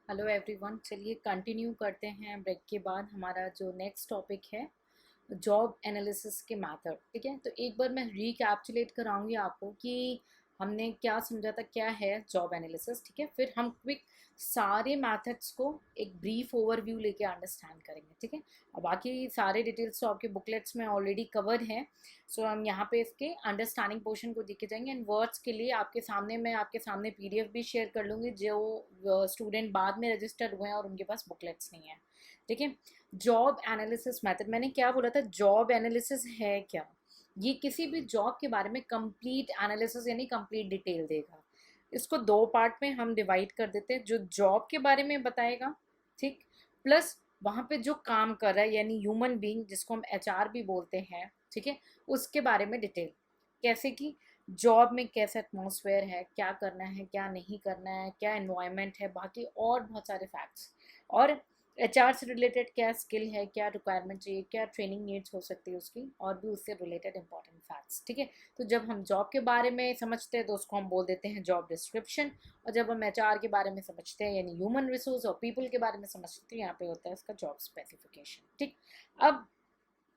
Hello everyone, चलिए continue करते हैं ब्रेक के बाद। हमारा जो नेक्स्ट टॉपिक है जॉब एनालिसिस के मेथड। ठीक है, तो एक बार मैं रिकैप्चुलेट कराऊंगी आपको कि हमने क्या समझा था, क्या है जॉब एनालिसिस। ठीक है, फिर हम क्विक सारे मेथड्स को एक ब्रीफ ओवरव्यू लेके अंडरस्टैंड करेंगे। ठीक है, अब बाकी सारे डिटेल्स तो आपके बुकलेट्स में ऑलरेडी कवर्ड हैं। सो हम यहाँ पे इसके अंडरस्टैंडिंग पोर्शन को देखे जाएंगे। एंड वर्ड्स के लिए आपके सामने मैं आपके सामने पीडीएफ भी शेयर कर लूँगी जो स्टूडेंट बाद में रजिस्टर हुए हैं और उनके पास बुकलेट्स नहीं है। ठीक है, जॉब एनालिसिस मेथड, मैंने क्या बोला था, जॉब एनालिसिस है क्या? ये किसी भी जॉब के बारे में कंप्लीट एनालिसिस यानी कंप्लीट डिटेल देगा। इसको दो पार्ट में हम डिवाइड कर देते हैं, जो जॉब के बारे में बताएगा, ठीक, प्लस वहाँ पे जो काम कर रहा है यानी ह्यूमन बीइंग जिसको हम एचआर भी बोलते हैं, ठीक है, उसके बारे में डिटेल। कैसे कि जॉब में कैसा एटमॉस्फेयर है, क्या करना है क्या नहीं करना है, क्या एनवायरनमेंट है, बाकी और बहुत सारे फैक्ट्स। और एचआर से रिलेटेड क्या स्किल है, क्या रिक्वायरमेंट चाहिए, क्या ट्रेनिंग नीड्स हो सकती है उसकी, और भी उससे रिलेटेड इंपॉर्टेंट फैक्ट्स। ठीक है, तो जब हम जॉब के बारे में समझते हैं तो उसको हम बोल देते हैं जॉब डिस्क्रिप्शन, और जब हम एचआर के बारे में समझते हैं यानी ह्यूमन रिसोर्स और पीपल के बारे में समझते हैं, यहाँ पे होता है इसका जॉब स्पेसिफिकेशन। ठीक, अब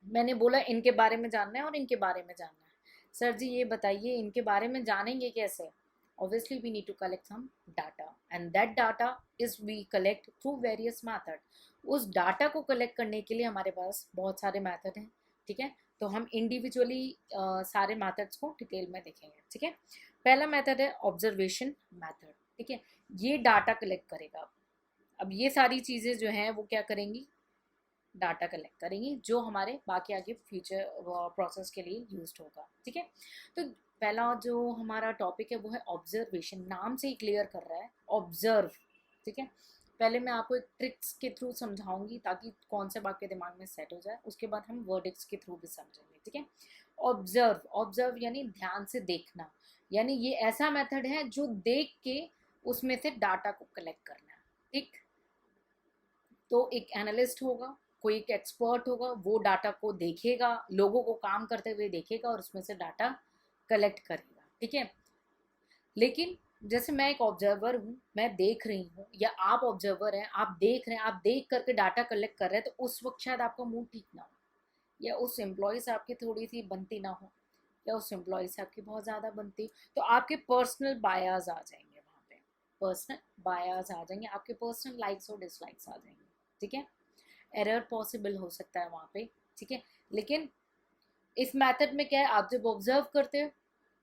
मैंने बोला इनके बारे में जानना है और इनके बारे में जानना है। सर जी ये बताइए इनके बारे में जानेंगे कैसे? Obviously we need to collect some data and that data is we collect through various method। उस डाटा को कलेक्ट करने के लिए हमारे पास बहुत सारे मेथड हैं। ठीक है, तो हम इंडिविजुअली सारे मेथड्स को डिटेल में देखेंगे। ठीक है, पहला मेथड है ऑब्जर्वेशन मेथड। ठीक है, ये डाटा कलेक्ट करेगा। अब ये सारी चीज़ें जो हैं वो क्या करेंगी, डाटा कलेक्ट करेंगी जो हमारे बाकी आगे फ्यूचर प्रोसेस के लिए यूज होगा। ठीक है, तो पहला जो हमारा टॉपिक है वो है ऑब्जर्वेशन। नाम से ही क्लियर कर रहा है ऑब्जर्व। ठीक है, पहले मैं आपको एक ट्रिक्स के थ्रू समझाऊंगी ताकि कॉन्सेप्ट आपके दिमाग में सेट हो जाए, उसके बाद हम वर्डिक्स के थ्रू भी समझेंगे। ठीक है, ऑब्जर्व, ऑब्जर्व यानी ध्यान से देखना, यानी ये ऐसा मेथड है जो देख के उसमें से डाटा को कलेक्ट करना है। ठीक, तो एक एनालिस्ट होगा, कोई एक एक्सपर्ट होगा, वो डाटा को देखेगा, लोगों को काम करते हुए देखेगा और उसमें से डाटा कलेक्ट करेगा। ठीक है, लेकिन जैसे मैं एक ऑब्जर्वर हूँ, मैं देख रही हूँ, या आप ऑब्जर्वर हैं, आप देख रहे हैं, आप देख करके डाटा कलेक्ट कर रहे हैं, तो उस वक्त शायद आपका मूड ठीक ना हो, या उस एम्प्लॉय से आपकी थोड़ी सी बनती ना हो, या उस एम्प्लॉय से आपकी बहुत ज़्यादा बनती, तो आपके पर्सनल बायास आ जाएंगे वहाँ पे, पर्सनल बायास आ जाएंगे, आपके पर्सनल लाइक्स और डिसलाइक्स आ जाएंगे। ठीक है, एरर पॉसिबल हो सकता है वहाँ पे। ठीक है, लेकिन इस मेथड में क्या है, आप जब ऑब्जर्व करते हो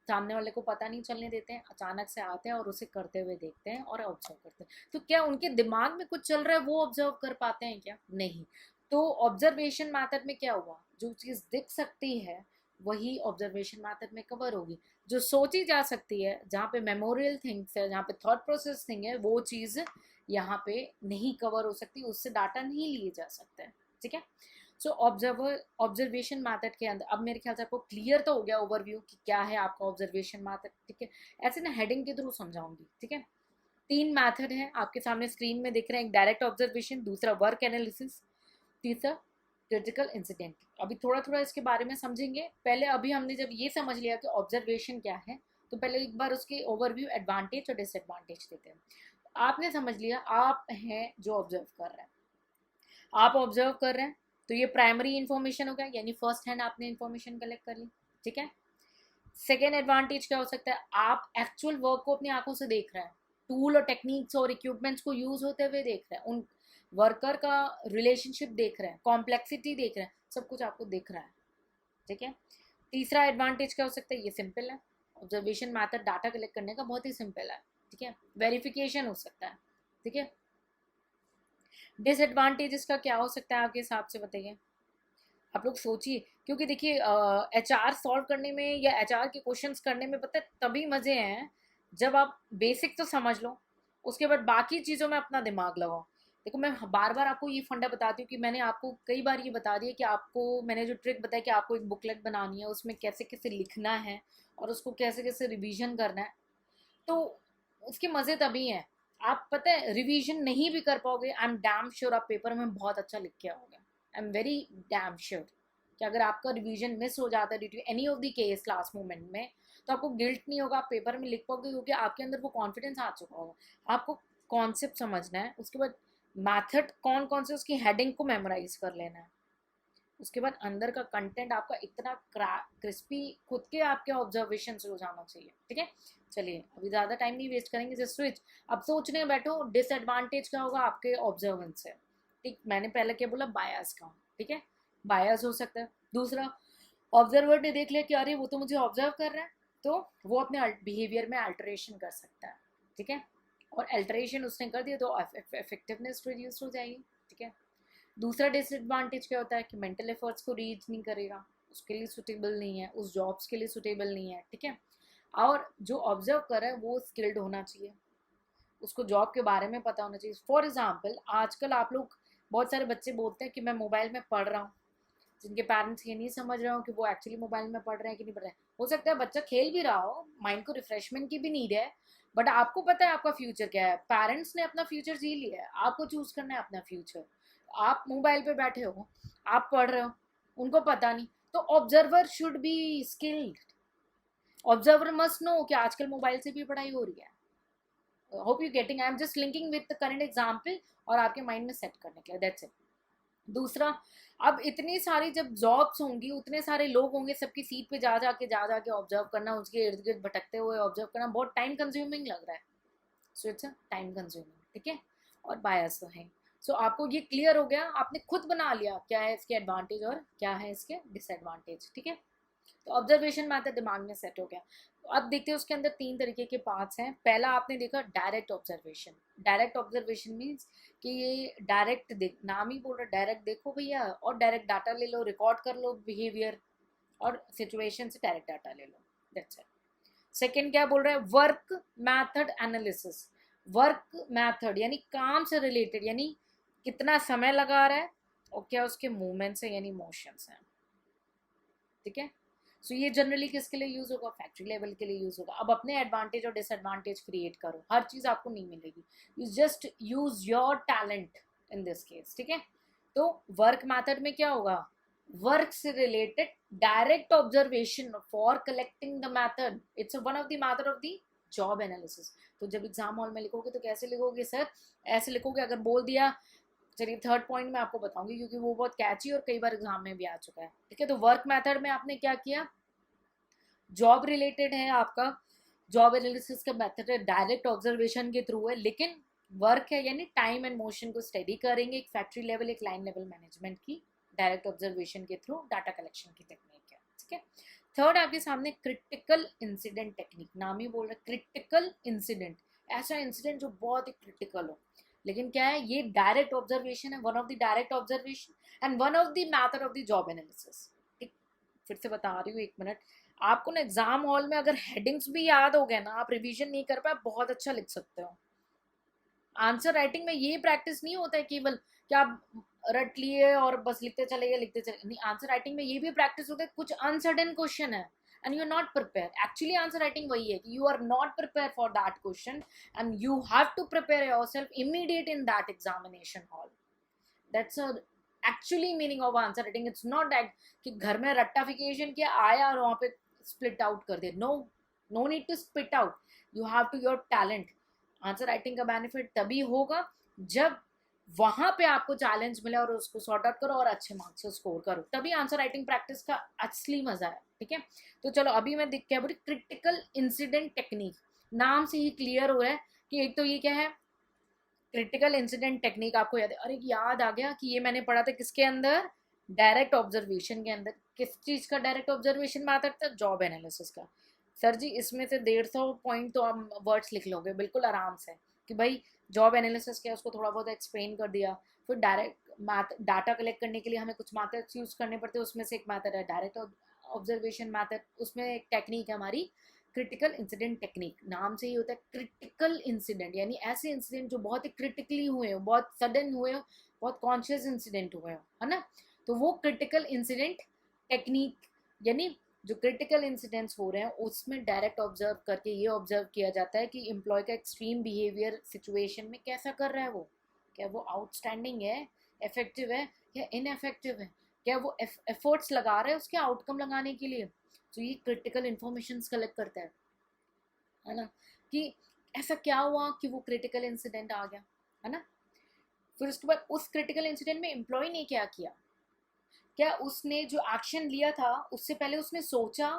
सामने वाले को पता नहीं चलने देते हैं, अचानक से आते हैं और उसे करते हुए देखते हैं और ऑब्जर्व करते हैं, तो क्या उनके दिमाग में कुछ चल रहा है वो ऑब्जर्व कर पाते हैं क्या? नहीं। तो ऑब्जर्वेशन मेथड में क्या हुआ, जो चीज़ दिख सकती है वही ऑब्जर्वेशन मेथड में कवर होगी। जो सोची जा सकती है, जहाँ पे मेमोरियल थिंग्स है, जहाँ पे थॉट प्रोसेस थिंग है, वो चीज़ यहाँ पे नहीं कवर हो सकती, उससे डाटा नहीं लिए जा सकते हैं। ठीक है, सो ऑब्जर्वेशन मैथड के अंदर अब मेरे ख्याल से आपको क्लियर तो हो गया ओवरव्यू कि क्या है आपका ऑब्जर्वेशन मैथड। ठीक है, ऐसे ना हेडिंग के थ्रू समझाऊंगी। ठीक है, तीन मैथड है आपके सामने स्क्रीन में दिख रहे हैं, एक डायरेक्ट ऑब्जर्वेशन, दूसरा वर्क एनालिसिस, तीसरा क्रिटिकल इंसिडेंट। अभी थोड़ा थोड़ा इसके बारे में समझेंगे। पहले अभी हमने जब ये समझ लिया कि ऑब्जर्वेशन क्या है, तो पहले एक बार उसके ओवरव्यू एडवांटेज और डिसएडवांटेज देते हैं। आपने समझ लिया, आप हैं जो ऑब्जर्व कर रहे हैं, आप ऑब्जर्व कर रहे हैं, तो ये प्राइमरी इंफॉर्मेशन हो गया, यानी फर्स्ट हैंड आपने इंफॉर्मेशन कलेक्ट कर ली। ठीक है, सेकेंड एडवांटेज क्या हो सकता है, आप एक्चुअल वर्क को अपनी आंखों से देख रहे हैं, टूल और टेक्निक्स और इक्विपमेंट्स को यूज होते हुए देख रहे हैं, उन वर्कर का रिलेशनशिप देख रहे हैं, कॉम्प्लेक्सिटी देख रहे हैं, सब कुछ आपको दिख रहा है। ठीक है, तीसरा एडवांटेज क्या हो सकता है, ये सिंपल है, ऑब्जर्वेशन मैथड डाटा कलेक्ट करने का बहुत ही सिंपल है। ठीक है, वेरिफिकेशन हो सकता है। ठीक है, डिसएडवांटेज इसका क्या हो सकता है आपके हिसाब से, बताइए आप लोग सोचिए, क्योंकि देखिए एचआर सॉल्व करने में या एचआर के क्वेश्चंस करने में पता है तभी मजे हैं जब आप बेसिक तो समझ लो, उसके बाद बाकी चीज़ों में अपना दिमाग लगाओ। देखो मैं बार बार आपको ये फंडा बताती हूँ कि मैंने आपको कई बार ये बता दिया कि आपको मैंने जो ट्रिक बताया कि आपको एक बुकलेट बनानी है, उसमें कैसे कैसे लिखना है और उसको कैसे कैसे रिवीजन करना है, तो उसके मज़े तभी हैं। आप पता है रिवीजन नहीं भी कर पाओगे, आई एम डैम श्योर आप पेपर में बहुत अच्छा लिख के आओगे। I am very damn sure कि अगर आपका रिवीजन मिस हो जाता है due to any of the case last moment में, तो आपको गिल्ट नहीं होगा, आप पेपर में लिख पाओगे, क्योंकि आपके अंदर वो कॉन्फिडेंस आ चुका होगा। आपको कॉन्सेप्ट समझना है, उसके बाद मैथड कौन कौन से उसकी हेडिंग को मेमोराइज कर लेना है, उसके बाद अंदर का कंटेंट आपका इतना क्रिस्पी खुद के आपके ऑब्जर्वेशन से हो जाना चाहिए। ठीक है, चलिए अभी ज़्यादा टाइम नहीं वेस्ट करेंगे, जस्ट स्विच। अब सोचने बैठो डिसएडवांटेज क्या होगा आपके ऑब्जर्वेंस से। ठीक, मैंने पहले क्या बोला, बायस का। ठीक है, बायस हो सकता है। दूसरा, ऑब्जर्वर ने देख लिया कि अरे वो तो मुझे ऑब्जर्व कर रहा है, तो वो अपने बिहेवियर में अल्टरेशन कर सकता है। ठीक है, और अल्टरेशन उसने कर दिया तो इफेक्टिवनेस रिड्यूस हो जाएगी। ठीक है, दूसरा डिसएडवांटेज क्या होता है कि मेंटल एफर्ट्स को रीच नहीं करेगा, उसके लिए सुटेबल नहीं है, उस जॉब्स के लिए सुटेबल नहीं है। ठीक है, और जो ऑब्जर्व कर रहा है वो स्किल्ड होना चाहिए, उसको जॉब के बारे में पता होना चाहिए। फॉर एग्जाम्पल, आजकल आप लोग बहुत सारे बच्चे बोलते हैं कि मैं मोबाइल में पढ़ रहा हूँ, जिनके पेरेंट्स ये नहीं समझ रहे हो कि वो एक्चुअली मोबाइल में पढ़ रहे हैं कि नहीं पढ़ रहे हैं। हो सकता है बच्चा खेल भी रहा हो, माइंड को रिफ्रेशमेंट की भी नीड है, बट आपको पता है आपका फ्यूचर क्या है। पेरेंट्स ने अपना फ्यूचर जी लिया है, आपको चूज करना है अपना फ्यूचर। आप मोबाइल पे बैठे हो, आप पढ़ रहे हो, उनको पता नहीं, तो observer should be skilled. Observer must know कि आजकल मोबाइल से भी पढ़ाई हो रही है। Hope you getting, I am just linking with the current example और आपके माइंड में सेट करने के लिए, दैट्स इट। दूसरा, अब इतनी सारी जब जॉब्स होंगी, उतने सारे लोग होंगे, सबकी सीट पे जा जाके ऑब्जर्व करना, उसके इर्द गिर्द भटकते हुए ऑब्जर्व करना बहुत टाइम कंज्यूमिंग लग रहा है। So it's time consuming. ठीक है, और बायस तो है। सो आपको ये क्लियर हो गया, आपने खुद बना लिया क्या है इसके एडवांटेज और क्या है इसके डिसएडवांटेज। ठीक है, तो ऑब्जर्वेशन मैथड दिमाग में सेट हो गया। तो अब देखते हैं उसके अंदर तीन तरीके के पार्ट्स हैं। पहला आपने देखा direct observation. Direct observation means कि ये डायरेक्ट देख, नाम ही बोल रहा डायरेक्ट देखो भैया, और डायरेक्ट डाटा ले लो, रिकॉर्ड कर लो बिहेवियर और सिचुएशन से डायरेक्ट डाटा ले लो, दैट्स इट। सेकेंड क्या बोल रहा है, work method analysis. Work method यानी काम से रिलेटेड, यानी कितना समय लगा रहा है और क्या उसके मूवमेंट्स है यानी मोशंस हैं। ठीक है, सो ये जनरली किसके लिए यूज होगा, फैक्ट्री लेवल के लिए यूज होगा। अब अपने एडवांटेज और डिसएडवांटेज क्रिएट करो, हर चीज आपको नहीं मिलेगी, you just use your talent in this case. ठीक है, तो वर्क मेथड में क्या होगा, वर्क से related direct observation for collecting the method, it's one of the method of the job analysis. तो जब एग्जाम हॉल में लिखोगे तो कैसे लिखोगे सर, ऐसे लिखोगे। अगर बोल दिया, चलिए थर्ड पॉइंट मैं आपको बताऊंगी क्योंकि वो बहुत कैची और कई बार एग्जाम में भी आ चुका है। ठीक है, तो वर्क मेथड में आपने क्या किया, जॉब रिलेटेड है आपका, जॉब एनालिसिस का मेथड है, डायरेक्ट ऑब्जर्वेशन के थ्रू है, लेकिन वर्क है यानी टाइम एंड मोशन को स्टडी करेंगे, एक फैक्ट्री लेवल एक लाइन लेवल मैनेजमेंट की डायरेक्ट ऑब्जर्वेशन के थ्रू डाटा कलेक्शन की टेक्निक है। ठीक है, थर्ड आपके सामने क्रिटिकल इंसिडेंट टेक्निक, नाम ही बोल रहा है क्रिटिकल इंसिडेंट, ऐसा इंसिडेंट जो बहुत ही क्रिटिकल हो। लेकिन क्या है, ये डायरेक्ट ऑब्जर्वेशन है, one of the direct observation and one of the method of the job analysis. फिर से बता रही हूँ, एक मिनट। आपको ना एग्जाम हॉल में अगर हेडिंग्स भी याद हो गए ना, आप रिवीजन नहीं कर पाए, बहुत अच्छा लिख सकते हो। आंसर राइटिंग में ये प्रैक्टिस नहीं होता है केवल कि आप रट लिए और बस लिखते चले गए लिखते चले, नहीं, आंसर राइटिंग में ये भी प्रैक्टिस होता है, कुछ अनसर्टेन क्वेश्चन है and you are not prepare. Actually answer writing वही है कि you are not prepare for that question and you have to prepare yourself immediate in that examination hall. That's actually meaning of answer writing. It's not that कि घर में रट्टाफिकेशन किया आया और वहां पे स्प्लिट आउट कर दे। No, no need to split out, you have to your talent. Answer writing का बेनिफिट तभी होगा जब वहां पे आपको चैलेंज मिले और उसको सॉर्ट आउट करो और अच्छे मार्क्स से स्कोर करो, तभी आंसर राइटिंग प्रैक्टिस का असली मजा है। ठीक है, तो चलो अभी मैं दिख क्या बोली, क्रिटिकल इंसिडेंट टेक्निक, नाम से ही क्लियर हो रहा है कि एक तो ये क्या है, क्रिटिकल इंसिडेंट टेक्निक आपको याद है। अरे याद आ गया कि ये मैंने पढ़ा था किसके अंदर, डायरेक्ट ऑब्जर्वेशन के अंदर। किस चीज का डायरेक्ट ऑब्जर्वेशन में आता था, जॉब एनालिसिस का। सर जी इसमें से 150 पॉइंट तो आप वर्ड्स लिख लोगे बिल्कुल आराम से कि भाई जॉब एनालिसिस क्या, उसको थोड़ा बहुत एक्सप्लेन कर दिया। फिर डायरेक्ट मैथ, डाटा कलेक्ट करने के लिए हमें कुछ मैथड्स यूज करने पड़ते हैं, उसमें से एक मैथड है डायरेक्ट ऑब्जर्वेशन मैथड, उसमें एक टेक्निक है हमारी क्रिटिकल इंसिडेंट टेक्निक। नाम से ही होता है क्रिटिकल इंसिडेंट, यानी ऐसे इंसिडेंट जो बहुत ही क्रिटिकली हुए हो, बहुत सडन हुए हो, बहुत कॉन्शियस इंसिडेंट हुए हो, है ना। तो वो क्रिटिकल इंसिडेंट टेक्निक, यानी जो क्रिटिकल इंसिडेंट्स हो रहे हैं उसमें डायरेक्ट ऑब्जर्व करके ये ऑब्जर्व किया जाता है कि एम्प्लॉय का एक्सट्रीम बिहेवियर सिचुएशन में कैसा कर रहा है वो, क्या वो आउटस्टैंडिंग है, इफेक्टिव है या इनएफेक्टिव है, क्या वो एफर्ट्स लगा रहा है उसके आउटकम लगाने के लिए। तो ये क्रिटिकल इंफॉर्मेशन कलेक्ट करता है ना, कि ऐसा क्या हुआ कि वो क्रिटिकल इंसिडेंट आ गया, है ना। फिर उसके बाद उस क्रिटिकल इंसिडेंट में एम्प्लॉय ने क्या किया, क्या उसने जो एक्शन लिया था उससे पहले उसने सोचा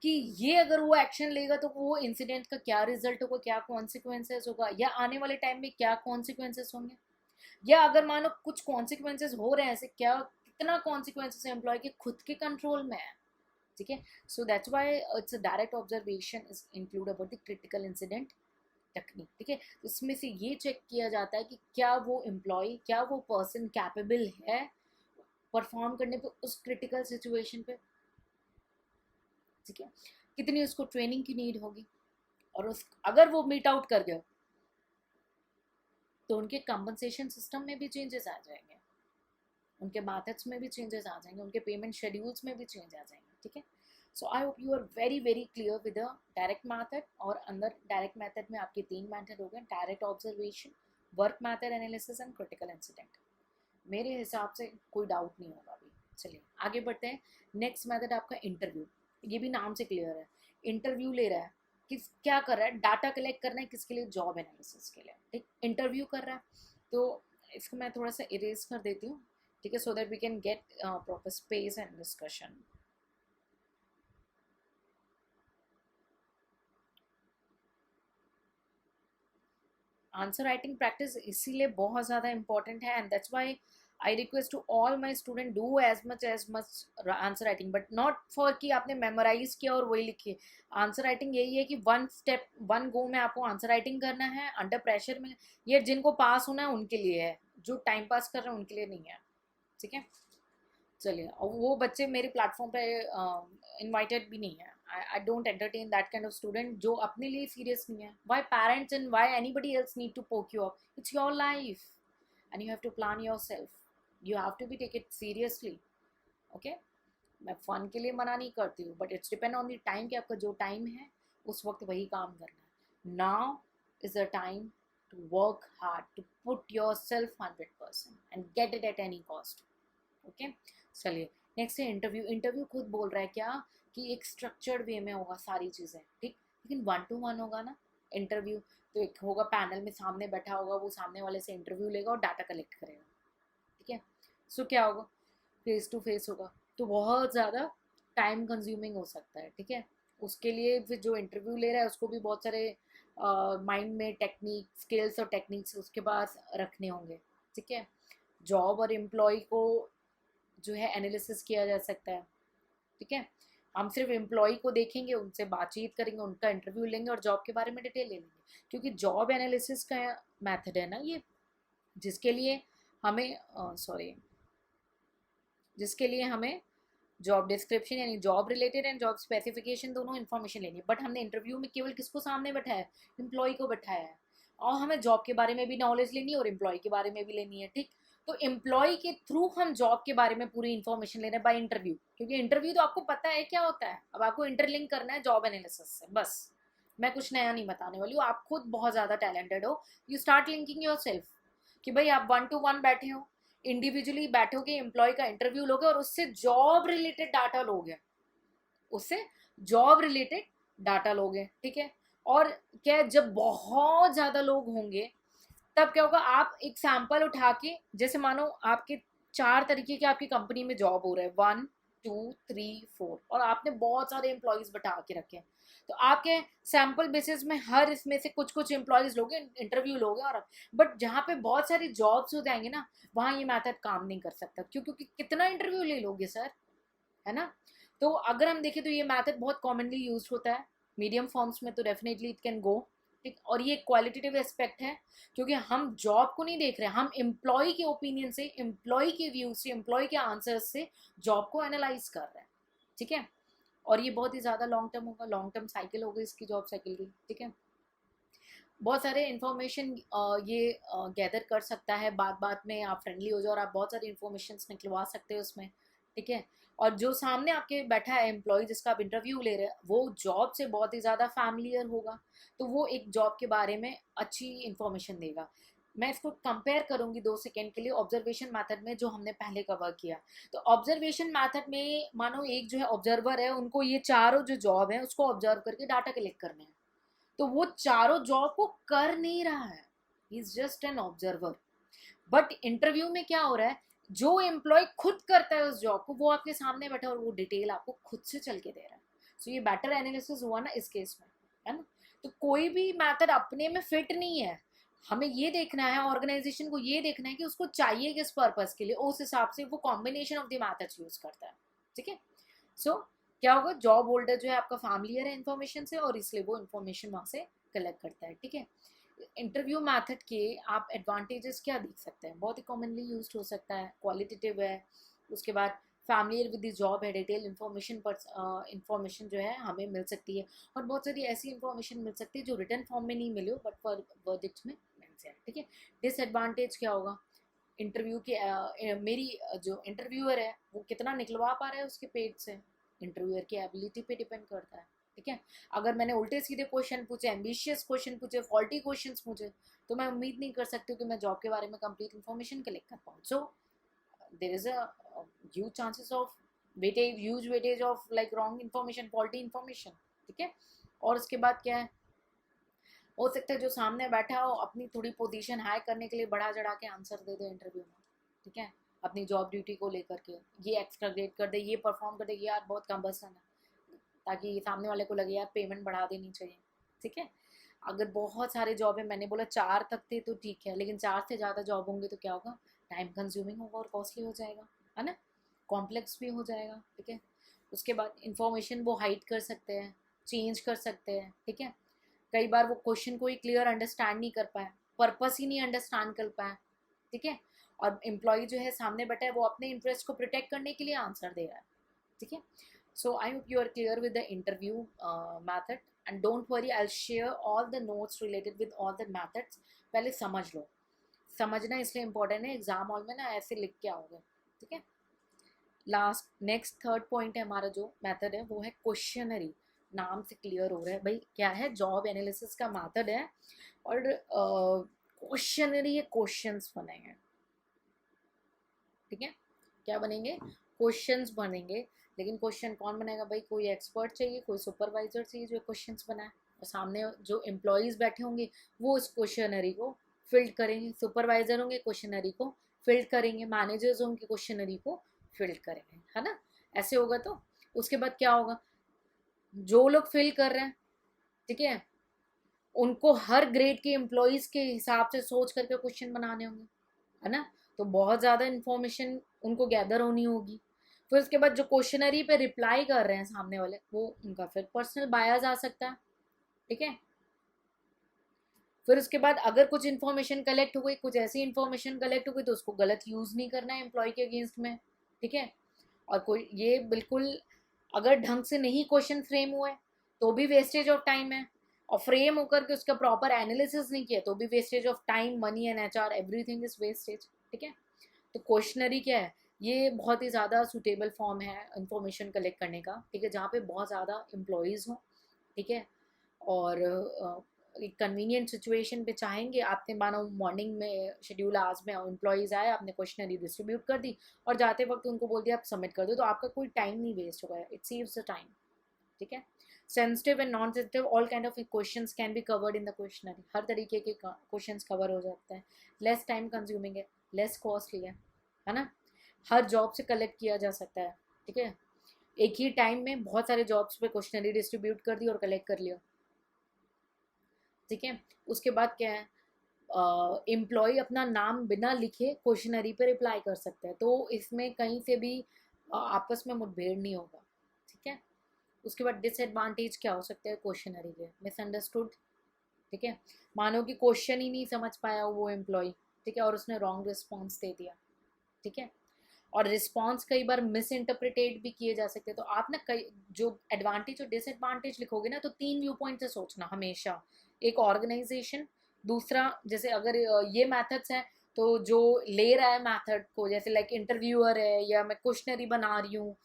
कि ये अगर वो एक्शन लेगा तो वो इंसिडेंट का क्या रिजल्ट होगा, क्या कॉन्सिक्वेंसेस होगा, या आने वाले टाइम में क्या कॉन्सिक्वेंसेस होंगे, या अगर मानो कुछ कॉन्सिक्वेंसेस हो रहे हैं ऐसे, क्या कितना कॉन्सिक्वेंसेस एम्प्लॉय के खुद के कंट्रोल में है। ठीक है, so that's why it's a direct observation is include about the critical incident technique. ठीक है, तो इसमें से ये चेक किया जाता है कि क्या वो एम्प्लॉय, क्या वो पर्सन कैपेबल है परफॉर्म करने पे उस क्रिटिकल सिचुएशन पे। ठीक है, कितनी उसको ट्रेनिंग की नीड होगी, और उस अगर वो मीट आउट कर गया तो उनके कंपनसेशन सिस्टम में भी चेंजेस आ जाएंगे, उनके मैथड्स में भी चेंजेस आ जाएंगे, उनके पेमेंट शेड्यूल्स में भी चेंज आ जाएंगे। ठीक है, so I hope you are very very clear with the direct method. और अंदर डायरेक्ट मैथड में आपके 3 मैथड हो गए, direct observation, work method analysis and critical incident. मेरे हिसाब से कोई डाउट नहीं होगा अभी। चलिए आगे बढ़ते हैं। नेक्स्ट मेथड आपका इंटरव्यू। ये भी नाम से क्लियर है, इंटरव्यू ले रहा है, किस क्या कर रहा है, डाटा कलेक्ट करना है किसके लिए, जॉब एनालिसिस के लिए। ठीक, इंटरव्यू कर रहा है, तो इसको मैं थोड़ा सा इरेज कर देती हूँ। ठीक है, so that we can get proper space and discussion. Answer writing practice इसीलिए बहुत ज़्यादा इंपॉर्टेंट है, and that's why I request to all my student do as much answer writing, but not for कि आपने मेमोराइज किया और वही लिखिए। आंसर राइटिंग यही है कि वन स्टेप वन गो में आपको आंसर राइटिंग करना है अंडर प्रेशर में। ये जिनको पास होना है उनके लिए है, जो टाइम पास कर रहे हैं उनके लिए नहीं है। ठीक है, चलिए, और वो बच्चे मेरे प्लेटफॉर्म पे इनवाइटेड भी नहीं है। I don't entertain that kind of student जो अपने लिए सीरियस नहीं है। Why parents and why anybody else need to poke you up, it's your life and you have to plan yourself, you have to be take it seriously. Okay, मैं fun के लिए मना नहीं करती हूँ, but it's depend on the time कि आपका जो टाइम है उस वक्त वही काम करना है। Now is the time to work hard, to put yourself 100% and get it at any cost. Okay, चलिए नेक्स्ट है इंटरव्यू। इंटरव्यू खुद बोल रहा है क्या कि एक स्ट्रक्चर्ड वे में होगा सारी चीज़ें। ठीक, लेकिन 1 to 1 होगा ना इंटरव्यू, तो एक होगा पैनल में सामने बैठा होगा, वो सामने वाले से इंटरव्यू लेगा और डाटा कलेक्ट करेगा। ठीक है, सो क्या होगा, फेस टू फेस होगा, तो बहुत ज़्यादा टाइम कंज्यूमिंग हो सकता है। ठीक है, उसके लिए फिर जो इंटरव्यू ले रहा है उसको भी बहुत सारे माइंड में टेक्निक स्किल्स और टेक्निक्स उसके पास रखने होंगे। ठीक है, जॉब और एम्प्लॉय को जो है एनालिसिस किया जा सकता है। ठीक है, हम सिर्फ एम्प्लॉय को देखेंगे, उनसे बातचीत करेंगे, उनका इंटरव्यू लेंगे और जॉब के बारे में डिटेल ले लेंगे, क्योंकि जॉब एनालिसिस का मेथड है ना ये, जिसके लिए हमें सॉरी जिसके लिए हमें जॉब डिस्क्रिप्शन यानी job related and job specification दोनों इन्फॉर्मेशन लेनी है। बट हमने इंटरव्यू में केवल किसको सामने बैठाया है, एम्प्लॉय को बैठाया है, और हमें जॉब के बारे में भी नॉलेज लेनी है और एम्प्लॉय के बारे में भी लेनी है। ठीक, तो एम्प्लॉय के थ्रू हम जॉब के बारे में पूरी इन्फॉर्मेशन ले रहे हैं बाय इंटरव्यू, क्योंकि इंटरव्यू तो आपको पता है क्या होता है। अब आपको इंटरलिंक करना है जॉब एनालिसिस से, बस मैं कुछ नया नहीं बताने वाली हूँ। आप खुद बहुत ज़्यादा टैलेंटेड हो, you start linking your self कि भाई आप 1 to 1 बैठे हो, इंडिविजुअली बैठोगे, एम्प्लॉय का इंटरव्यू लोगे और उससे जॉब रिलेटेड डाटा लोगे, उससे जॉब रिलेटेड डाटा लोगे। ठीक है, और क्या है, जब बहुत ज़्यादा लोग होंगे तब क्या होगा, आप एक सैंपल उठा के, जैसे मानो आपके 4 तरीके के आपकी कंपनी में जॉब हो रहे हैं, 1 2 3 4, और आपने बहुत सारे एम्प्लॉयज़ बैठा के रखे हैं, तो आपके सैंपल बेसिस में हर इसमें से कुछ कुछ एम्प्लॉयज़ लोगे, इंटरव्यू लोगे। और बट जहाँ पे बहुत सारी जॉब्स हो जाएंगे ना, वहाँ ये मैथड काम नहीं कर सकता, क्योंकि कितना इंटरव्यू ले लोगे सर, है ना। तो अगर हम देखें तो ये मैथड बहुत कॉमनली यूज होता है मीडियम फॉर्म्स में, तो डेफिनेटली इट कैन गो। ठीक, और ये क्वालिटेटिव एस्पेक्ट है, क्योंकि हम जॉब को नहीं देख रहे हैं, हम एम्प्लॉय के ओपिनियन से, एम्प्लॉय के व्यू से, एम्प्लॉय के आंसर्स से जॉब को एनालाइज कर रहे हैं। ठीक है, और ये बहुत ही ज़्यादा लॉन्ग टर्म होगा, लॉन्ग टर्म साइकिल होगी इसकी, जॉब साइकिल की। ठीक है, बहुत सारे इन्फॉर्मेशन ये गैदर कर सकता है, बात बात में आप फ्रेंडली हो जाओ और आप बहुत सारी इन्फॉर्मेशन निकलवा सकते हो उसमें। ठीक है, और जो सामने आपके बैठा है एम्प्लॉय जिसका आप इंटरव्यू ले रहे हैं, वो जॉब से बहुत ही ज़्यादा फैमिलियर होगा, तो वो एक जॉब के बारे में अच्छी इन्फॉर्मेशन देगा। मैं इसको कंपेयर करूंगी 2 सेकेंड के लिए ऑब्जर्वेशन मैथड में, जो हमने पहले कवर किया। तो ऑब्जर्वेशन मैथड में मानो एक जो है ऑब्जर्वर है, उनको ये चारों जो जॉब है उसको ऑब्जर्व करके डाटा कलेक्ट करने हैं। तो वो चारों जॉब को कर नहीं रहा है, he is just an observer. But interview में क्या हो रहा है, जो एम्प्लॉय खुद करता है उस जॉब को, वो आपके सामने बैठा और वो डिटेल आपको खुद से चल के दे रहा है। सो ये बेटर एनालिसिस हुआ ना इस केस में, है ना। तो कोई भी मैथड अपने में फिट नहीं है, हमें ये देखना है, ऑर्गेनाइजेशन को ये देखना है कि उसको चाहिए किस पर्पस के लिए, उस हिसाब से वो combination of the methods use करता है। ठीक है। सो क्या होगा, जॉब होल्डर जो है आपका फैमिलियर है इन्फॉर्मेशन से, और इसलिए वो इन्फॉर्मेशन वहाँ से कलेक्ट करता है। ठीक है। इंटरव्यू मैथड के आप एडवांटेजेस क्या देख सकते हैं, बहुत ही कॉमनली यूज हो सकता है, क्वालिटेटिव है। उसके बाद फैमिलियर विद द जॉब है, डिटेल इन्फॉर्मेशन पर इंफॉर्मेशन जो है हमें मिल सकती है, और बहुत सारी ऐसी इंफॉर्मेशन मिल सकती है जो रिटर्न फॉर्म में नहीं मिले हो बट वर्डिक्ट में मिल जाए। ठीक है। डिसएडवांटेज क्या होगा, इंटरव्यू की मेरी जो इंटरव्यूअर है वो कितना निकलवा पा रहा है उसके पेज से, इंटरव्यूअर की एबिलिटी पे डिपेंड करता है। ठीक है। अगर मैंने उल्टे सीधे क्वेश्चन पूछे, एम्बिशियस क्वेश्चन पूछे, फॉल्टी क्वेश्चंस पूछे, तो मैं उम्मीद नहीं कर सकती हूँ कि मैं जॉब के बारे में कंप्लीट इन्फॉर्मेशन कलेक्ट कर पाऊँ। So there is a huge chances of weightage, huge weightage of like wrong information, faulty information. ठीक है। और उसके बाद क्या है, हो सकता है जो सामने बैठा हो अपनी थोड़ी पोजीशन हाई करने के लिए बढ़ा चढ़ा के आंसर दे दे इंटरव्यू में। ठीक है। अपनी जॉब ड्यूटी को लेकर के ये एक्स्ट्रा ग्रेड कर दे, ये परफॉर्म कर दे, ये यार बहुत कम्बर्सन है, ताकि सामने वाले को लगे यार पेमेंट बढ़ा देनी चाहिए। ठीक है। अगर बहुत सारे जॉब है, मैंने बोला 4 तक थे तो ठीक है, लेकिन 4 से ज़्यादा जॉब होंगे तो क्या होगा, टाइम कंज्यूमिंग होगा और कॉस्टली हो जाएगा, है ना, कॉम्प्लेक्स भी हो जाएगा। ठीक है। उसके बाद इंफॉर्मेशन वो हाइड कर सकते हैं, चेंज कर सकते हैं। ठीक है। कई बार वो क्वेश्चन को ही क्लियर अंडरस्टैंड नहीं कर पाए, पर्पस ही नहीं अंडरस्टैंड कर पाए। ठीक है। और एम्प्लॉय जो है सामने बैठा है वो अपने इंटरेस्ट को प्रोटेक्ट करने के लिए आंसर दे रहा है। ठीक है। So I hope you are clear with the interview method, and don't worry, I will share all the notes related with all the methods. पहले समझ लो, समझना इसलिए इंपॉर्टेंट है, एग्जाम हॉल में ना ऐसे लिख के आओगे। ठीक है। लास्ट नेक्स्ट थर्ड पॉइंट है हमारा जो मेथड है वो है क्वेश्चनरी। नाम से क्लियर हो रहा है भाई क्या है, जॉब एनालिसिस का मेथड है, और क्वेश्चनरी है, क्वेश्चंस बनेंगे। ठीक है। क्या बनेंगे, क्वेश्चंस बनेंगे। लेकिन क्वेश्चन कौन बनाएगा भाई, कोई एक्सपर्ट चाहिए, कोई सुपरवाइजर चाहिए जो क्वेश्चंस बनाए, और सामने जो एम्प्लॉयज़ बैठे होंगे वो उस क्वेश्चनरी को फिल्ड करेंगे, सुपरवाइजर होंगे क्वेश्चनरी को फिल्ड करेंगे, मैनेजर्स होंगे क्वेश्चनरी को फिल्ड करेंगे, है ना। ऐसे होगा तो उसके बाद क्या होगा, जो लोग फिल कर रहे हैं, ठीक है, उनको हर ग्रेड के एम्प्लॉयज़ के हिसाब से सोच करके क्वेश्चन बनाने होंगे, है ना। तो बहुत ज़्यादा इन्फॉर्मेशन उनको गैदर होनी होगी। फिर उसके बाद जो क्वेश्चनरी पे रिप्लाई कर रहे हैं सामने वाले, वो उनका फिर पर्सनल बायस आ सकता है। ठीक है। फिर उसके बाद अगर कुछ इन्फॉर्मेशन कलेक्ट हो गई, कुछ ऐसी इन्फॉर्मेशन कलेक्ट हो गई, तो उसको गलत यूज़ नहीं करना है एम्प्लॉय के अगेंस्ट में। ठीक है। और कोई ये बिल्कुल अगर ढंग से नहीं क्वेश्चन फ्रेम हुआ है तो भी वेस्टेज ऑफ टाइम है, और फ्रेम होकर के उसका प्रॉपर एनालिसिस नहीं किया तो भी wastage of time, money and HR, everything is wastage. ठीक है। तो क्वेश्चनरी क्या है, ये बहुत ही ज़्यादा सूटेबल फॉर्म है इंफॉर्मेशन कलेक्ट करने का। ठीक है। जहाँ पे बहुत ज़्यादा एम्प्लॉयज़ हों। ठीक है। और एक कन्वीनियंट सिचुएशन पे चाहेंगे, आपने मानो मॉर्निंग में शेड्यूल आज में एम्प्लॉयज़ आए, आपने क्वेश्चनरी डिस्ट्रीब्यूट कर दी और जाते वक्त उनको बोल दिया आप सबमिट कर दो, तो आपका कोई टाइम नहीं वेस्ट होगा, इट सेव्स द टाइम। ठीक है। Sensitive and non sensitive all kind of questions can be covered in the questionnaire, हर तरीके के क्वेश्चंस कवर हो जाते हैं, लेस टाइम कंज्यूमिंग है, लेस कॉस्टली है ना, हर जॉब से कलेक्ट किया जा सकता है। ठीक है। एक ही टाइम में बहुत सारे जॉब्स पे क्वेश्चनरी डिस्ट्रीब्यूट कर दी और कलेक्ट कर लिया। ठीक है। उसके बाद क्या है, एम्प्लॉय अपना नाम बिना लिखे क्वेश्चनरी पे रिप्लाई कर सकते हैं, तो इसमें कहीं से भी आपस में मुठभेड़ नहीं होगा। ठीक है। उसके बाद डिसएडवांटेज क्या हो सकते हैं क्वेश्चनरी के, मिसअंडरस्टूड। ठीक है। मानो कि क्वेश्चन ही नहीं समझ पाया वो एम्प्लॉय, ठीक है, और उसने रॉन्ग रिस्पॉन्स दे दिया। ठीक है। और रिस्पॉन्स कई बार मिस इंटरप्रिटेट भी किए जा सकते हैं। तो आप ना कई जो एडवांटेज और डिसएडवांटेज लिखोगे ना, तो 3 व्यू पॉइंट से सोचना हमेशा, एक ऑर्गेनाइजेशन, दूसरा जैसे अगर ये मैथड्स हैं तो जो ले रहा है मैथड को, जैसे लाइक इंटरव्यूअर है या मैं क्वेश्चनरी बना रही हूँ,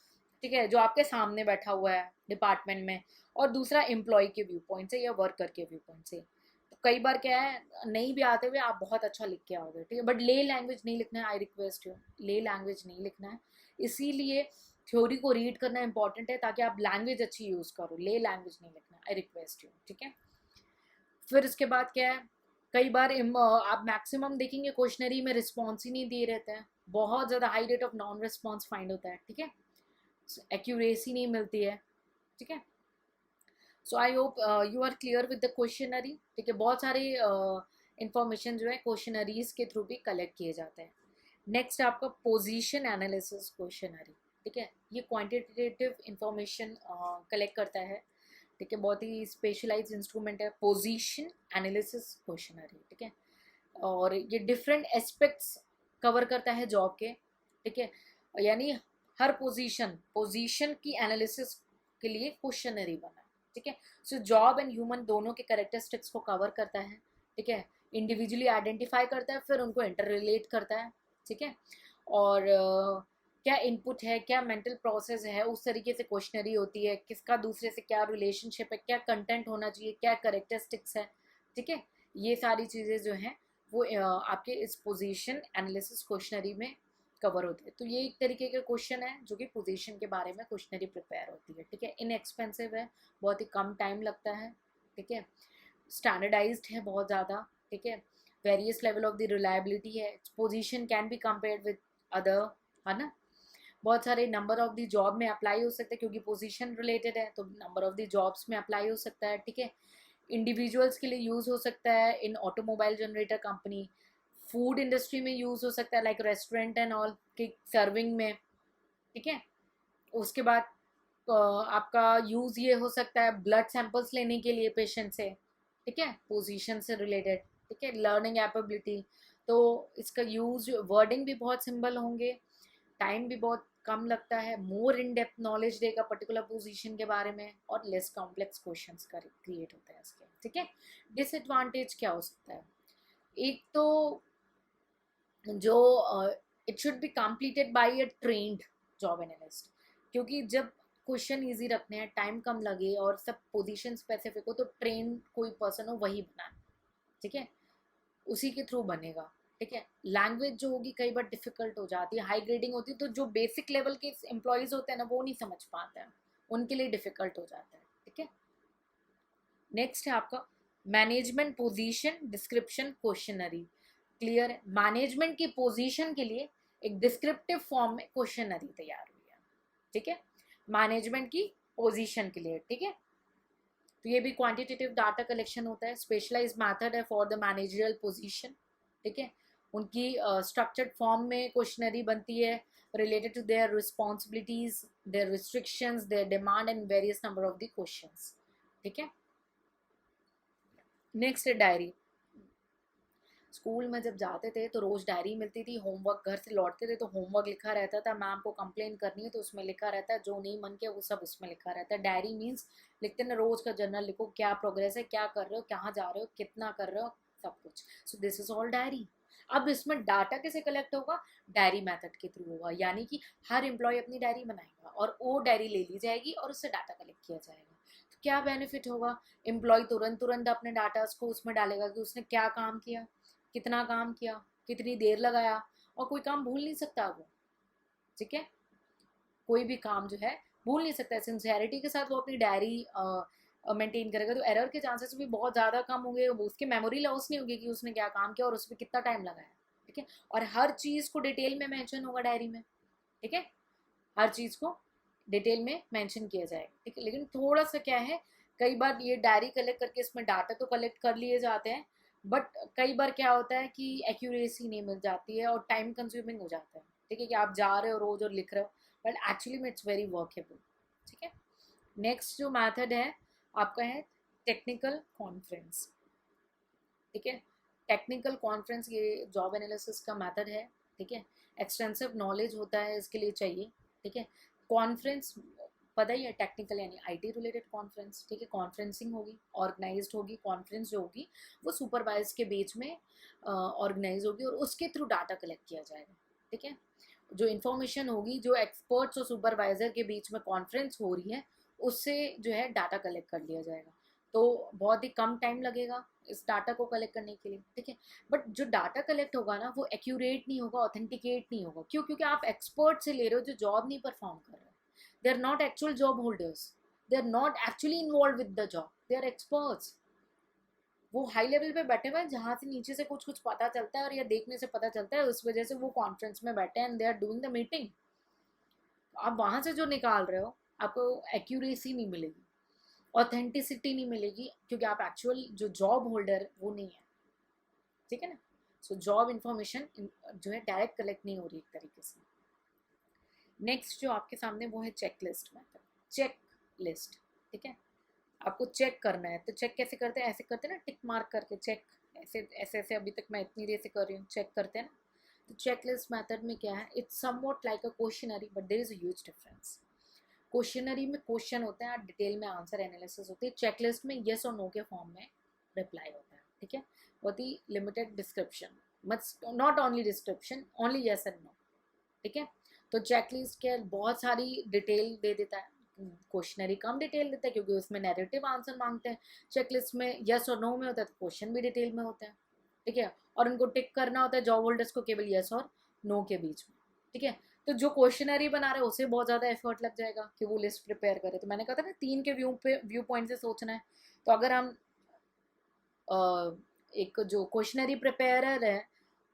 ठीक है, जो आपके सामने बैठा हुआ है डिपार्टमेंट में, और दूसरा एम्प्लॉय के व्यू पॉइंट से या वर्कर के व्यू पॉइंट से। तो कई बार क्या है, नहीं भी आते हुए आप बहुत अच्छा लिख के आओगे, ठीक है, बट ले लैंग्वेज नहीं लिखना है, आई रिक्वेस्ट यू, ले लैंग्वेज नहीं लिखना है। इसीलिए थ्योरी को रीड करना इंपॉर्टेंट है ताकि आप लैंग्वेज अच्छी यूज़ करो, ले लैंग्वेज नहीं लिखना है, आई रिक्वेस्ट यू। ठीक है। फिर उसके बाद क्या है, कई बार आप मैक्सिमम देखेंगे क्वेश्चनरी में रिस्पॉन्स ही नहीं दिए रहते हैं, बहुत ज़्यादा high rate of non response find होता है, ठीक है, एक्यूरेसी नहीं मिलती है, ठीक है। So I hope you are clear with the questionnaire, ठीक है। बहुत सारे इंफॉर्मेशन जो है क्वेश्चनरीज के थ्रू भी कलेक्ट किए जाते हैं। नेक्स्ट आपका पोजीशन एनालिसिस क्वेश्चनरी, ठीक है, ये क्वांटिटेटिव इंफॉर्मेशन कलेक्ट करता है, ठीक है, बहुत ही स्पेशलाइज्ड इंस्ट्रूमेंट है पोजीशन एनालिसिस क्वेश्चनरी, ठीक है। और ये डिफरेंट एस्पेक्ट्स कवर करता है जॉब के, ठीक है, यानी हर पोजीशन की एनालिसिस के लिए क्वेश्चनरी बना है, ठीक है। सो जॉब एंड ह्यूमन दोनों के कैरेक्टरिस्टिक्स को कवर करता है, ठीक है, इंडिविजुअली आइडेंटिफाई करता है, फिर उनको इंटर रिलेट करता है, ठीक है। और क्या इनपुट है, क्या मेंटल प्रोसेस है, उस तरीके से क्वेश्चनरी होती है, किसका दूसरे से क्या रिलेशनशिप है, क्या कंटेंट होना चाहिए, क्या कैरेक्टरिस्टिक्स है, ठीक है। ये सारी चीज़ें जो हैं वो आपके इस पोजीशन एनालिसिस क्वेश्चनरी में कवर होती है। तो ये एक तरीके का क्वेश्चन है जो कि पोजीशन के बारे में क्वेश्चनरी प्रिपेयर होती है, ठीक है। इनएक्सपेंसिव है, बहुत ही कम टाइम लगता है, ठीक है, स्टैंडर्डाइज्ड है बहुत ज़्यादा, ठीक है, various level of the reliability है, position can be compared with other, है ना। बहुत सारे नंबर ऑफ द जॉब में अप्लाई हो सकता है क्योंकि पोजीशन रिलेटेड है, तो नंबर ऑफ द जॉब्स में अप्लाई हो सकता है, ठीक है। इंडिविजुअल्स के लिए यूज़ हो सकता है इन automobile generator company, food industry में यूज़ हो सकता है लाइक रेस्टोरेंट एंड ऑल की सर्विंग में, ठीक है। उसके बाद आपका यूज़ ये हो सकता है ब्लड सैंपल्स लेने के लिए पेशेंट से, ठीक है, पोजीशन से रिलेटेड, ठीक है, लर्निंग एबिलिटी, तो इसका यूज़ वर्डिंग भी बहुत सिंपल होंगे, टाइम भी बहुत कम लगता है, मोर इन डेप्थ नॉलेज देगा पर्टिकुलर पोजीशन के बारे में, और लेस कॉम्प्लेक्स क्वेश्चंस क्रिएट होते हैं इसके, ठीक है। डिसएडवांटेज क्या हो सकता है, एक तो जो it should be completed by a trained job analyst, क्योंकि जब क्वेश्चन इजी रखने हैं, टाइम कम लगे और सब पोजीशन स्पेसिफिक हो, तो ट्रेन कोई पर्सन हो वही बनाए, ठीक है, उसी के थ्रू बनेगा, ठीक है। लैंग्वेज जो होगी कई बार डिफिकल्ट हो जाती है, हाई ग्रेडिंग होती है, तो जो बेसिक लेवल के एम्प्लॉयज़ होते हैं ना वो नहीं समझ पाते हैं, उनके लिए डिफिकल्ट हो जाता है, ठीक है। नेक्स्ट है आपका management position description questionnaire, clear है, मैनेजमेंट की पोजीशन के लिए एक डिस्क्रिप्टिव फॉर्म में क्वेश्चनरी तैयार हुई है, ठीक है, मैनेजमेंट की पोजीशन के लिए, ठीक है। तो ये भी क्वांटिटेटिव डाटा कलेक्शन होता है, स्पेशलाइज्ड मेथड है फॉर द मैनेजरियल पोजीशन, ठीक है। उनकी स्ट्रक्चर्ड फॉर्म में क्वेश्चनरी बनती है related to their responsibilities, their restrictions, their demand and various number of the questions, ठीक है। नेक्स्ट है डायरी। स्कूल में जब जाते थे तो रोज़ डायरी मिलती थी, होमवर्क घर से लौटते थे तो होमवर्क लिखा रहता था, मैम को कंप्लेन करनी है तो उसमें लिखा रहता है, जो नहीं मन किया वो सब उसमें लिखा रहता है। डायरी मीन्स लिखते ना, रोज़ का जर्नल लिखो, क्या प्रोग्रेस है, क्या कर रहे हो, कहाँ जा रहे हो, कितना कर रहे हो, सब कुछ। So this is all diary. अब इसमें डाटा कैसे कलेक्ट होगा, डायरी मेथड के थ्रू होगा, यानी कि हर एम्प्लॉय अपनी डायरी बनाएगा और वो डायरी ले ली जाएगी और उससे डाटा कलेक्ट किया जाएगा। तो क्या बेनिफिट होगा, एम्प्लॉय तुरंत तुरंत अपने डाटा को उसमें डालेगा कि उसने क्या काम किया, कितना काम किया, कितनी देर लगाया, और कोई काम भूल नहीं सकता वो, ठीक है, कोई भी काम जो है भूल नहीं सकता है। सिंसियरिटी के साथ वो अपनी डायरी मेंटेन करेगा, तो एरर के चांसेस भी बहुत ज़्यादा कम होंगे, उसकी मेमोरी लॉस नहीं होगी कि उसने क्या काम किया और उस पर कितना टाइम लगाया, ठीक है। और हर चीज़ को डिटेल में मेंशन होगा डायरी में, ठीक है, हर चीज़ को डिटेल में मेंशन किया जाएगा, ठीक है। लेकिन थोड़ा सा क्या है, कई बार ये डायरी कलेक्ट करके इसमें डाटा तो कलेक्ट कर लिए जाते हैं, बट कई बार क्या होता है कि एक्यूरेसी नहीं मिल जाती है और टाइम कंज्यूमिंग हो जाता है, ठीक है, कि आप जा रहे हो रोज और लिख रहे हो, बट एक्चुअली में इट्स वेरी वर्केबल, ठीक है। नेक्स्ट जो मेथड है आपका है टेक्निकल कॉन्फ्रेंस, ठीक है। टेक्निकल कॉन्फ्रेंस ये जॉब एनालिसिस का मेथड है, ठीक है, एक्सटेंसिव नॉलेज होता है इसके लिए चाहिए, ठीक है। कॉन्फ्रेंस पता ही है, टेक्निकल यानी आईटी रिलेटेड कॉन्फ्रेंस, ठीक है, कॉन्फ्रेंसिंग होगी, ऑर्गेनाइज्ड होगी, कॉन्फ्रेंस जो होगी वो सुपरवाइज के बीच में ऑर्गेनाइज होगी और उसके थ्रू डाटा कलेक्ट किया जाएगा, ठीक है। जो इन्फॉर्मेशन होगी, जो एक्सपर्ट्स और सुपरवाइजर के बीच में कॉन्फ्रेंस हो रही है, उससे जो है डाटा कलेक्ट कर लिया जाएगा, तो बहुत ही कम टाइम लगेगा इस डाटा को कलेक्ट करने के लिए, ठीक है। बट जो डाटा कलेक्ट होगा ना वो एक्यूरेट नहीं होगा, ऑथेंटिकेट नहीं होगा, क्यों, क्योंकि आप एक्सपर्ट से ले रहे हो जो जॉब नहीं परफॉर्म कर रहे, they are not actual job holders, they are not actually involve with the job, they are experts, वो हाई लेवल पे बैठे हुए हैं जहाँ से नीचे से कुछ कुछ पता चलता है और या देखने से पता चलता है, उस वजह से वो कॉन्फ्रेंस में बैठे हैं and they are doing the meeting. आप वहाँ से जो निकाल रहे हो आपको एक्यूरेसी नहीं मिलेगी, ऑथेंटिसिटी नहीं मिलेगी, क्योंकि आप एक्चुअल जो जॉब होल्डर वो नहीं है, ठीक है ना। सो जॉब इंफॉर्मेशन जो है डायरेक्ट कलेक्ट नहीं हो रही एक तरीके से। नेक्स्ट जो आपके सामने वो है check list method. Check list, ठीक है, आपको चेक करना है तो चेक कैसे करते हैं, ऐसे करते हैं ना टिक मार्क करके चेक, ऐसे ऐसे ऐसे अभी तक मैं इतनी देर से कर रही हूँ, चेक करते हैं ना। तो चेक लिस्ट मैथड में क्या है, it's somewhat like a questionnaire but there is a huge difference. Questionnaire में क्वेश्चन होते हैं, डिटेल में आंसर एनालिसिस होती है, चेकलिस्ट में येस और नो के फॉर्म में रिप्लाई होता है, ठीक है। बहुत ही लिमिटेड डिस्क्रिप्शन, मत not only description, only yes and no, ठीक है। तो चेकलिस्ट के बहुत सारी डिटेल दे देता है, क्वेश्चनरी कम डिटेल देता है क्योंकि उसमें नैरेटिव आंसर मांगते हैं। चेकलिस्ट में यस और नो में होता है तो क्वेश्चन भी डिटेल में होता है, ठीक है। और उनको टिक करना होता है जॉब होल्डर्स को केवल यस और नो के बीच में, ठीक है। तो जो क्वेश्चनरी बना रहे हैं उसे बहुत ज़्यादा एफर्ट लग जाएगा कि वो लिस्ट प्रिपेयर करे। तो मैंने कहा था ना 3 के व्यू पॉइंट से सोचना है। तो अगर हम एक जो क्वेश्चनरी प्रिपेयरर है,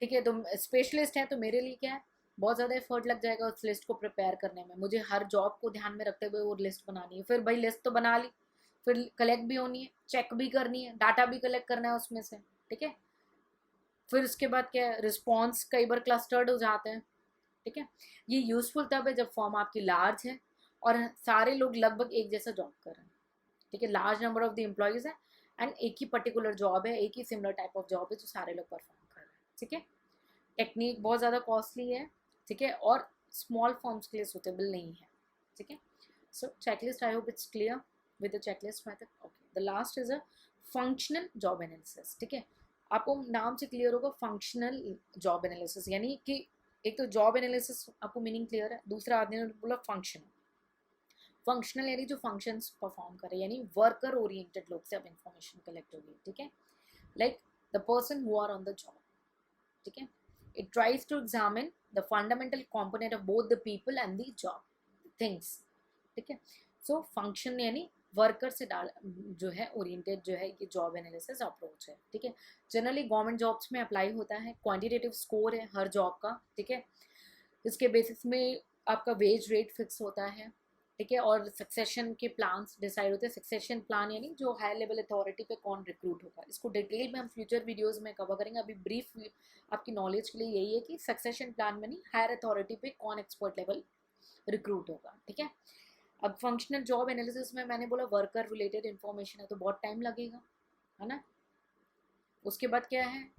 ठीक है, तो स्पेशलिस्ट है, तो मेरे लिए क्या है, बहुत ज़्यादा एफर्ट लग जाएगा उस लिस्ट को प्रिपेयर करने में। मुझे हर जॉब को ध्यान में रखते हुए वो लिस्ट बनानी है। फिर भाई लिस्ट तो बना ली, फिर कलेक्ट भी होनी है, चेक भी करनी है, डाटा भी कलेक्ट करना है उसमें से, ठीक है। फिर उसके बाद क्या है, रिस्पॉन्स कई बार क्लस्टर्ड हो जाते हैं, ठीक है। ये यूजफुल तब है जब फॉर्म आपकी लार्ज है और सारे लोग लगभग एक जैसा जॉब कर रहे हैं, ठीक है, large number of the employees है एंड एक ही पर्टिकुलर जॉब है, एक ही सिमिलर टाइप ऑफ जॉब है जो सारे लोग परफॉर्म कर रहे हैं, ठीक है। टेक्निक बहुत ज़्यादा कॉस्टली है, ठीक है, और स्मॉल फॉर्म्स के लिए सुटेबल नहीं है, ठीक है। So checklist, I hope it's clear with the checklist method. Okay, the last is a functional job analysis, ठीक है। आपको नाम से क्लियर होगा फंक्शनल जॉब एनालिसिस, यानी कि एक तो जॉब एनालिसिस आपको मीनिंग क्लियर है, दूसरा आदमी ने बोला फंक्शनल। फंक्शनल यानी जो फंक्शंस परफॉर्म करे, यानी वर्कर ओरिएंटेड लोग से अब इंफॉर्मेशन कलेक्ट होगी, ठीक है। Like the person who are on the job, ठीक है। It tries to examine the fundamental component of both the people and the job things, ठीक है। सो फंक्शन यानी वर्कर से डाल जो है ओरिएंटेड जो है ये जॉब एनालिसिस अप्रोच है, ठीक है। जनरली गवर्नमेंट जॉब्स में अप्लाई होता है, क्वांटिटेटिव स्कोर है हर जॉब का, ठीक है। इसके बेसिस में आपका वेज रेट फिक्स होता है, ठीक है, और सक्सेशन के प्लान्स डिसाइड होते हैं। सक्सेशन प्लान यानी जो हाई लेवल अथॉरिटी पे कौन रिक्रूट होगा, इसको डिटेल में हम फ्यूचर वीडियोस में कवर करेंगे। अभी ब्रीफ आपकी नॉलेज के लिए यही है कि सक्सेशन प्लान में नहीं, हायर अथॉरिटी पे कौन एक्सपर्ट लेवल रिक्रूट होगा, ठीक है। अब फंक्शनल जॉब एनालिसिस में मैंने बोला वर्कर रिलेटेड इन्फॉर्मेशन है तो बहुत टाइम लगेगा, है ना। उसके बाद क्या है,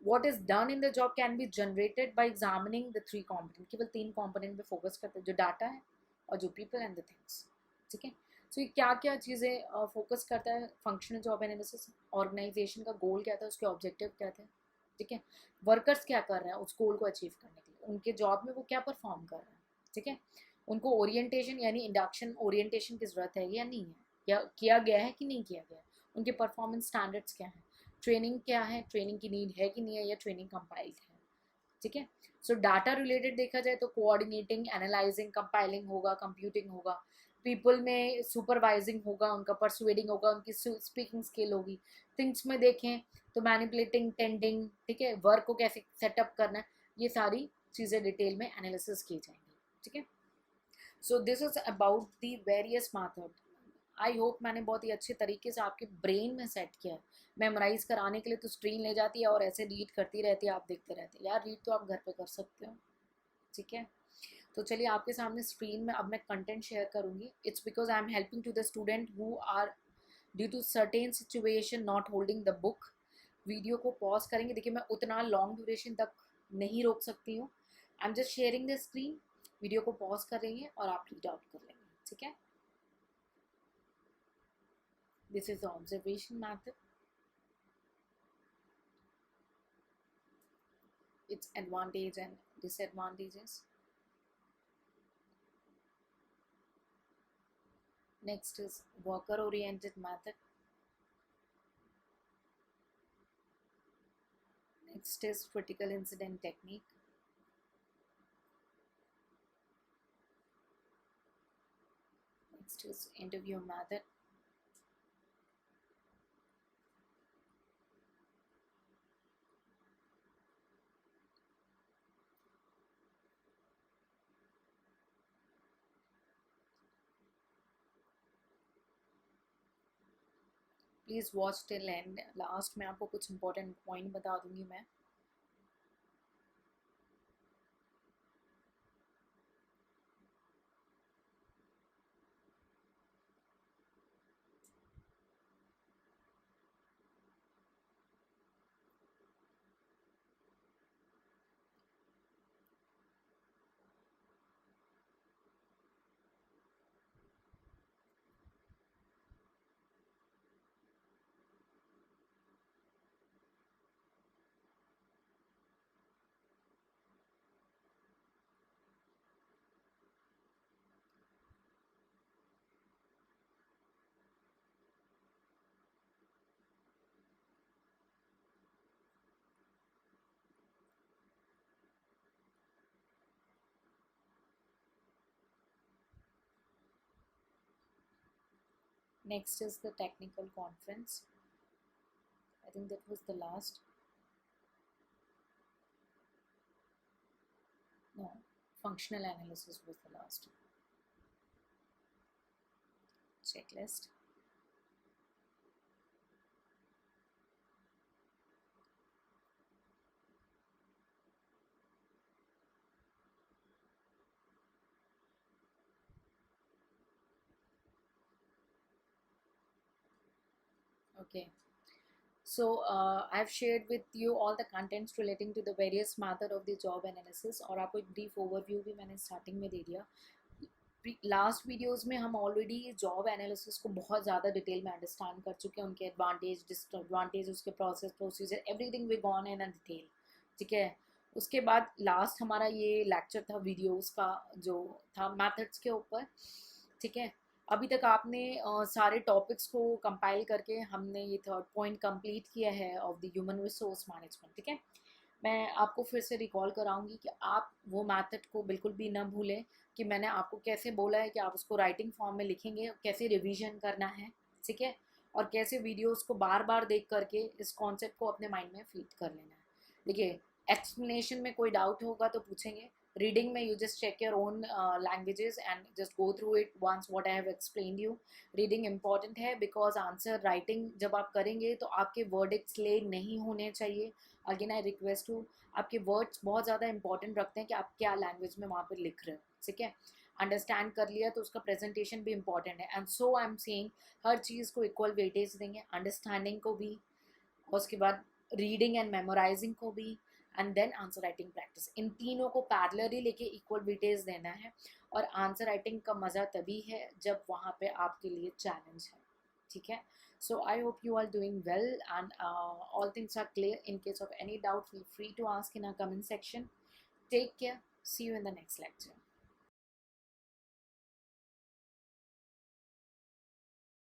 what is done in the job can be generated by examining the 3 component, केवल 3 component पे फोकस करते हैं, जो डाटा है और जो पीपल एंड द थिंग्स, ठीक है। सो ये क्या क्या चीज़ें फोकस करता है फंक्शनल जॉब एनालिसिस, ऑर्गेनाइजेशन का गोल क्या था, उसके ऑब्जेक्टिव क्या थे, ठीक है, वर्कर्स क्या कर रहे हैं उस गोल को अचीव करने के लिए, उनके जॉब में वो क्या परफॉर्म कर रहे हैं, ठीक है। उनको ओरिएंटेशन यानी इंडक्शन ओरिएंटेशन की ज़रूरत है या नहीं है, या किया गया है कि नहीं किया गया है, उनके परफॉर्मेंस स्टैंडर्ड्स क्या हैं, ट्रेनिंग क्या है, ट्रेनिंग की नीड है कि नहीं है, या ट्रेनिंग कंपाइल्ड है, ठीक है। सो डाटा रिलेटेड देखा जाए तो कोऑर्डिनेटिंग, एनालाइजिंग, कंपाइलिंग होगा, कंप्यूटिंग होगा, पीपल में सुपरवाइजिंग होगा, उनका परसुएडिंग होगा, उनकी स्पीकिंग स्किल होगी। थिंग्स में देखें तो मैनिपुलेटिंग, टेंडिंग, ठीक है, वर्क को कैसे सेटअप करना है, ये सारी चीज़ें डिटेल में एनालिसिस की जाएंगी, ठीक है। So this is about the various method. I hope मैंने बहुत ही अच्छे तरीके से आपके ब्रेन में सेट किया है। मेमोराइज कराने के लिए तो स्क्रीन ले जाती है और ऐसे रीड करती रहती है, आप देखते रहते हैं यार, रीड तो आप घर पे कर सकते हो, ठीक है। तो चलिए आपके सामने स्क्रीन में अब मैं कंटेंट शेयर करूँगी। It's because I am helping to the student who are due to certain situation not holding the book. Video को पॉज करेंगे, देखिए मैं उतना लॉन्ग ड्यूरेशन तक नहीं रोक सकती हूँ। I am just sharing the screen, video को पॉज करेंगे और आप रीड आउट कर लेंगे, ठीक है। This is the observation method. Its advantage and disadvantages. Next is worker oriented method. Next is critical incident technique. Next is interview method. Please watch till and. Last में आपको कुछ इंपॉर्टेंट पॉइंट बता दूंगी मैं। Next is the technical conference. I think that was the last. No, functional analysis was the last. Checklist. Okay. So I've shared with you all the contents relating to the various method of the job analysis, और आपको एक brief overview भी मैंने starting में दे दिया। Last videos में हम already job analysis को बहुत ज़्यादा डिटेल में अंडरस्टैंड कर चुके हैं, उनके एडवांटेज डिसएडवांटेज, उसके procedure everything we gone in detail. ठीक है, उसके बाद लास्ट हमारा ये लेक्चर था वीडियोस का जो था मेथड्स के ऊपर। ठीक है, अभी तक आपने सारे टॉपिक्स को कंपाइल करके हमने ये थर्ड पॉइंट कंप्लीट किया है of the human resource management. ठीक है, मैं आपको फिर से रिकॉल कराऊंगी कि आप वो मेथड को बिल्कुल भी ना भूलें कि मैंने आपको कैसे बोला है कि आप उसको राइटिंग फॉर्म में लिखेंगे, कैसे रिवीजन करना है। ठीक है, और कैसे वीडियोस को बार बार देख करके इस कॉन्सेप्ट को अपने माइंड में फीड कर लेना है। देखिए, एक्सप्लेनेशन में कोई डाउट होगा तो पूछेंगे, रीडिंग में you just check your own languages and just go through it once what I have explained you. Reading important है बिकॉज आंसर राइटिंग जब आप करेंगे तो आपके वर्डिक्स ले नहीं होने चाहिए। अगेन आई रिक्वेस्ट यू, आपके वर्ड्स बहुत ज़्यादा इंपॉर्टेंट रखते हैं कि आप क्या लैंग्वेज में वहाँ पर लिख रहे हो। ठीक है, अंडरस्टैंड कर लिया तो उसका प्रेजेंटेशन भी इंपॉर्टेंट है। And so I am saying हर चीज़ को इक्वल वेटेज देंगे, अंडरस्टैंडिंग को भी, और उसके बाद रीडिंग एंड मेमोराइजिंग को भी, and then answer writing practice. इन तीनों को पैरेलली लेके इक्वल वेटेज देना है। और आंसर राइटिंग का मज़ा तभी है जब वहाँ पे आपके लिए चैलेंज है। ठीक है, so I hope you are doing well and all things are clear. In case of any doubt, feel free to ask in our comment section. Take care. See you in the next lecture.